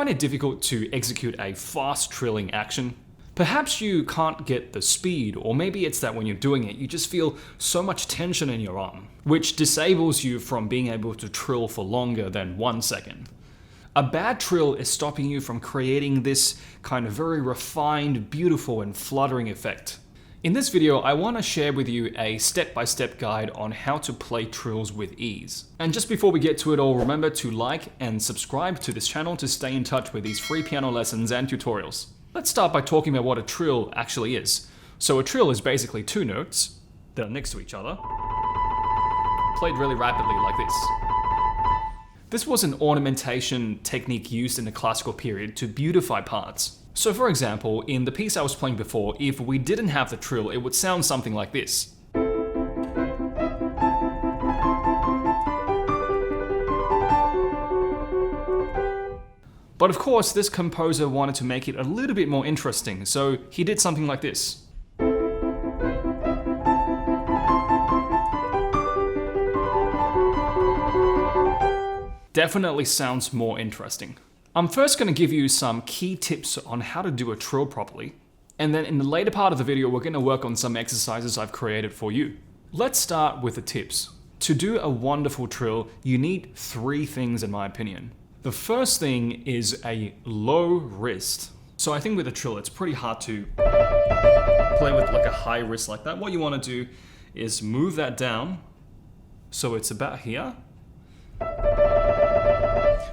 find it difficult to execute a fast trilling action? Perhaps you can't get the speed, or maybe it's that when you're doing it, you just feel so much tension in your arm, which disables you from being able to trill for longer than 1 second. A bad trill is stopping you from creating this kind of very refined, beautiful, and fluttering effect. In this video, I want to share with you a step-by-step guide on how to play trills with ease. And just before we get to it all, remember to like and subscribe to this channel to stay in touch with these free piano lessons and tutorials. Let's start by talking about what a trill actually is. So a trill is basically 2 notes that are next to each other, played really rapidly like this. This was an ornamentation technique used in the classical period to beautify parts. So for example, in the piece I was playing before, if we didn't have the trill, it would sound something like this. But of course, this composer wanted to make it a little bit more interesting, so he did something like this. Definitely sounds more interesting. I'm first going to give you some key tips on how to do a trill properly, and then in the later part of the video we're going to work on some exercises I've created for you. Let's start with the tips. To do a wonderful trill, you need 3 things in my opinion. The first thing is a low wrist. So I think with a trill it's pretty hard to play with like a high wrist like that. What you want to do is move that down so it's about here.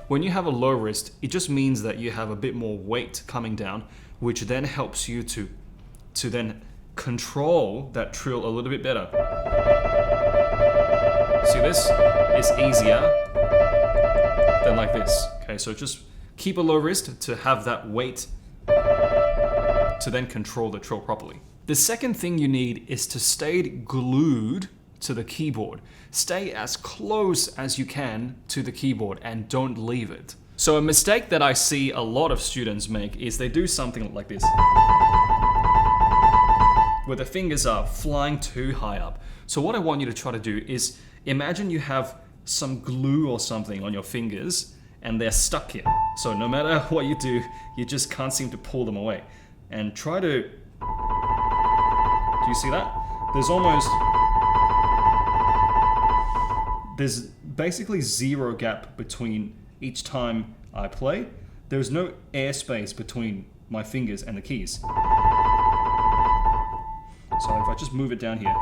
When you have a low wrist, it just means that you have a bit more weight coming down, which then helps you to then control that trill a little bit better. See, this is easier than like this. Okay, so just keep a low wrist to have that weight to then control the trill properly. The second thing you need is to stay glued to the keyboard. Stay as close as you can to the keyboard and don't leave it. So a mistake that I see a lot of students make is they do something like this, where the fingers are flying too high up. So what I want you to try to do is imagine you have some glue or something on your fingers and they're stuck here. So no matter what you do, you just can't seem to pull them away. And try to, do you see that? There's basically 0 gap between each time I play. There's no airspace between my fingers and the keys. So if I just move it down here,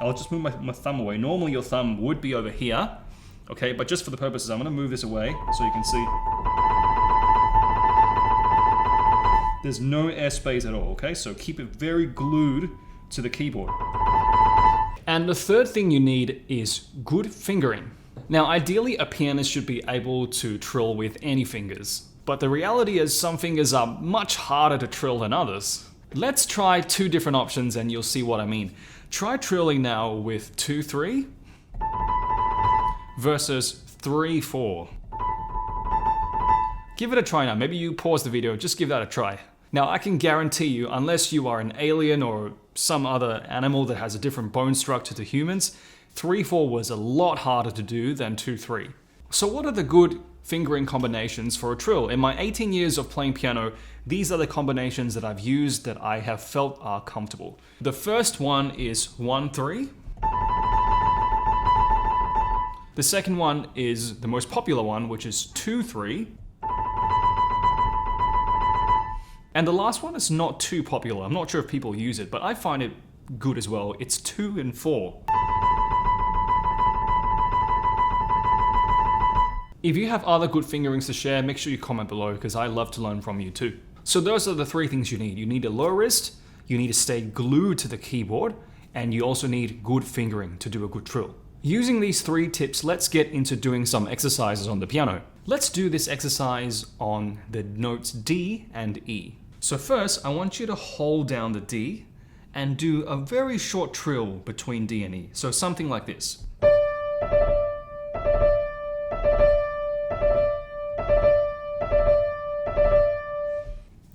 I'll just move my thumb away. Normally your thumb would be over here, okay? But just for the purposes, I'm gonna move this away so you can see. There's no airspace at all, okay? So keep it very glued to the keyboard. And the third thing you need is good fingering. Now, ideally, a pianist should be able to trill with any fingers, but the reality is some fingers are much harder to trill than others. Let's try 2 different options and you'll see what I mean. Try trilling now with 2-3 versus 3-4. Give it a try now. Maybe you pause the video, just give that a try. Now, I can guarantee you, unless you are an alien or some other animal that has a different bone structure to humans, 3-4 was a lot harder to do than 2-3. So what are the good fingering combinations for a trill? In my 18 years of playing piano, these are the combinations that I've used that I have felt are comfortable. The first one is 1-3. The second one is the most popular one, which is 2-3. And the last one is not too popular. I'm not sure if people use it, but I find it good as well. It's 2 and 4. If you have other good fingerings to share, make sure you comment below because I love to learn from you too. So those are the 3 things you need. You need a low wrist, you need to stay glued to the keyboard, and you also need good fingering to do a good trill. Using these 3 tips, let's get into doing some exercises on the piano. Let's do this exercise on the notes D and E. So first, I want you to hold down the D and do a very short trill between D and E. So something like this.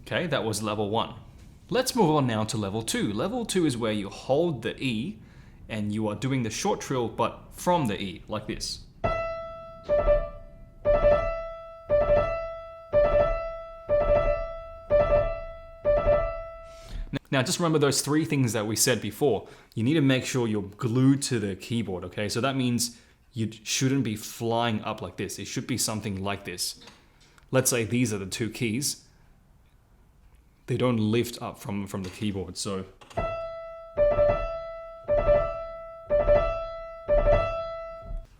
Okay, that was level 1. Let's move on now to level 2. Level 2 is where you hold the E and you are doing the short trill but from the E, like this. Now, just remember those 3 things that we said before. You need to make sure you're glued to the keyboard, okay? So that means you shouldn't be flying up like this. It should be something like this. Let's say these are the 2 keys. They don't lift up from the keyboard, so.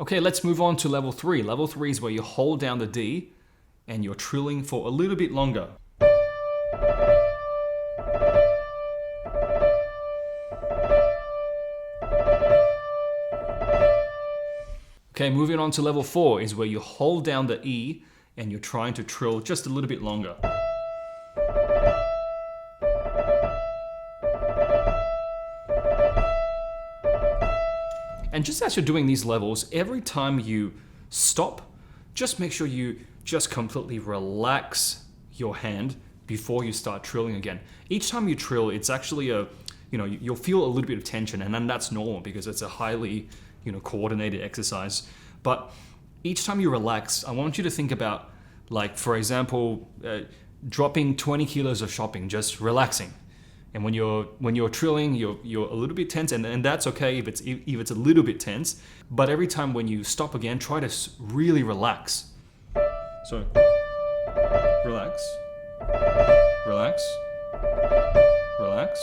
Okay, let's move on to level 3. Level 3 is where you hold down the D and you're trilling for a little bit longer. Okay, moving on to level 4 is where you hold down the E and you're trying to trill just a little bit longer. And just as you're doing these levels, every time you stop, just make sure you just completely relax your hand before you start trilling again. Each time you trill, it's actually you'll feel a little bit of tension, and then that's normal because it's a highly, coordinated exercise. But each time you relax, I want you to think about, like, for example, dropping 20 kilos of shopping, just relaxing. And when you're trilling, you're a little bit tense, and that's okay if it's a little bit tense. But every time when you stop again, try to really relax. So relax, relax, relax,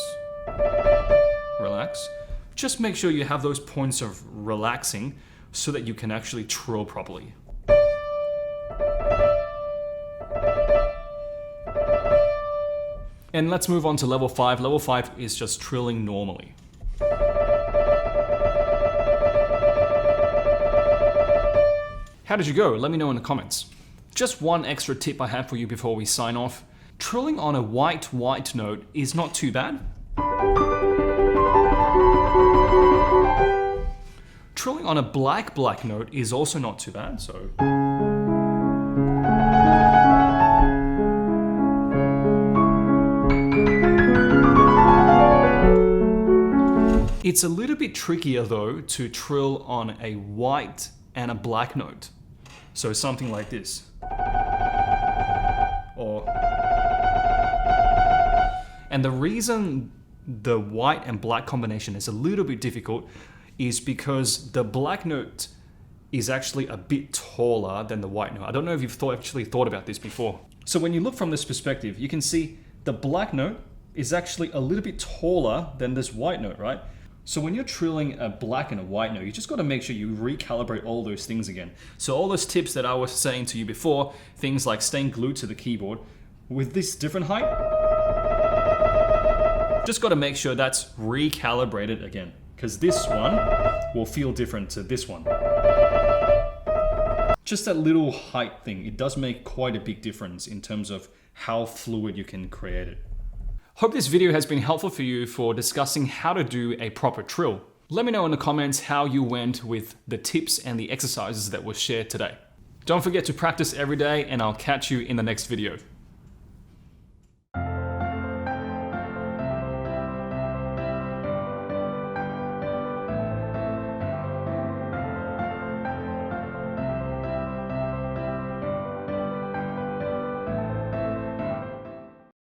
relax. Just make sure you have those points of relaxing so that you can actually trill properly. And let's move on to level 5. Level 5 is just trilling normally. How did you go? Let me know in the comments. Just one extra tip I have for you before we sign off. Trilling on a white note is not too bad. Trilling on a black note is also not too bad, so. It's a little bit trickier though to trill on a white and a black note. So something like this. And the reason the white and black combination is a little bit difficult is because the black note is actually a bit taller than the white note. I don't know if you've actually thought about this before. So when you look from this perspective, you can see the black note is actually a little bit taller than this white note, right? So when you're trilling a black and a white note, you just got to make sure you recalibrate all those things again. So all those tips that I was saying to you before, things like staying glued to the keyboard, with this different height, just got to make sure that's recalibrated again, because this one will feel different to this one. Just that little height thing, it does make quite a big difference in terms of how fluid you can create it. Hope this video has been helpful for you for discussing how to do a proper trill. Let me know in the comments how you went with the tips and the exercises that were shared today. Don't forget to practice every day, and I'll catch you in the next video.